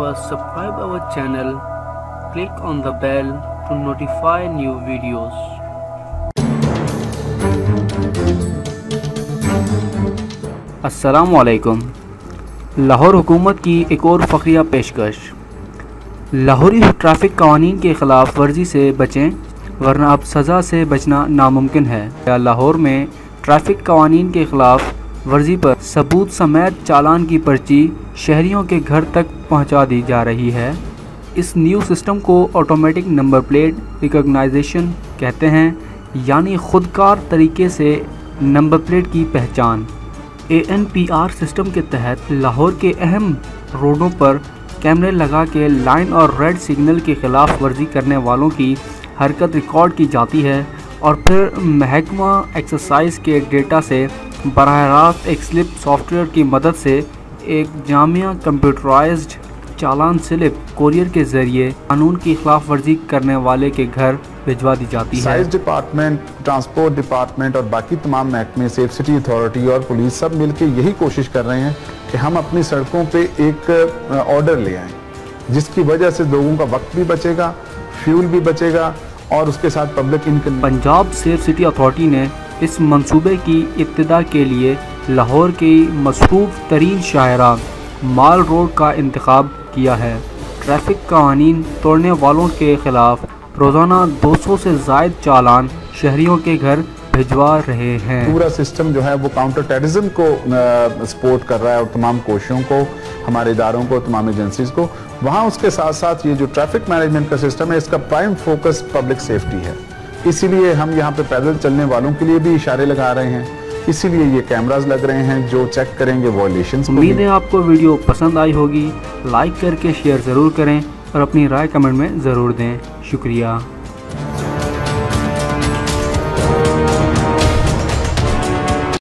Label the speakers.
Speaker 1: First, subscribe our channel, click on the bell to notify new videos. अस्सलामुअलैकुम। लाहौर हुकूमत की एक और फ़खरिया पेशकश। लाहौरी ट्रैफिक कवानीन के ख़िलाफ़ वर्जी से बचें वरना अब सज़ा से बचना नामुमकिन है। लाहौर में ट्रैफिक कवानीन के ख़िलाफ़ वर्जी पर सबूत समेत चालान की पर्ची शहरियों के घर तक पहुंचा दी जा रही है। इस न्यू सिस्टम को ऑटोमेटिक नंबर प्लेट रिकॉग्नाइजेशन कहते हैं, यानी खुदकार तरीके से नंबर प्लेट की पहचान। ANPR सिस्टम के तहत लाहौर के अहम रोडों पर कैमरे लगा के लाइन और रेड सिग्नल के ख़िलाफ़ वर्जी करने वालों की हरकत रिकॉर्ड की जाती है और फिर महकमा एक्साइज के डेटा से बराह रास्त एक स्लिप सॉफ्टवेयर की मदद से एक जामिया कंप्यूटराइज्ड चालान स्लिप कोरियर के ज़रिए कानून की खिलाफ वर्जी करने वाले के घर भिजवा दी जाती है।
Speaker 2: एक्साइज डिपार्टमेंट, ट्रांसपोर्ट डिपार्टमेंट और बाकी तमाम महकमे, सेफ सिटी अथॉरिटी और पुलिस सब मिलकर यही कोशिश कर रहे हैं कि हम अपनी सड़कों पे एक ऑर्डर ले आएँ, जिसकी वजह से लोगों का वक्त भी बचेगा, फ्यूल भी बचेगा और उसके साथ public income.
Speaker 1: Punjab safe city authority ने इस मंसूबे की इब्तिदा के लिए लाहौर की मसरूफ़ तरीन शाहरा माल रोड का इंतखाब किया है। ट्रैफिक कानून तोड़ने वालों के ख़िलाफ़ रोज़ाना 200 से ज़ायद चालान शहरियों के घर भिजवा रहे हैं।
Speaker 2: पूरा सिस्टम जो है वो काउंटर टेररिज्म को सपोर्ट कर रहा है और तमाम कोशिशों को, हमारे इदारों को, तमाम एजेंसीज़ को। वहाँ उसके साथ साथ ये जो ट्रैफिक मैनेजमेंट का सिस्टम है, इसका प्राइम फोकस पब्लिक सेफ्टी है। इसीलिए हम यहाँ पे पैदल चलने वालों के लिए भी इशारे लगा रहे हैं, इसीलिए ये कैमरास लग रहे हैं जो चेक करेंगे वॉयलेशंस।
Speaker 1: उम्मीद है आपको वीडियो पसंद आई होगी। लाइक करके शेयर ज़रूर करें और अपनी राय कमेंट में ज़रूर दें। शुक्रिया।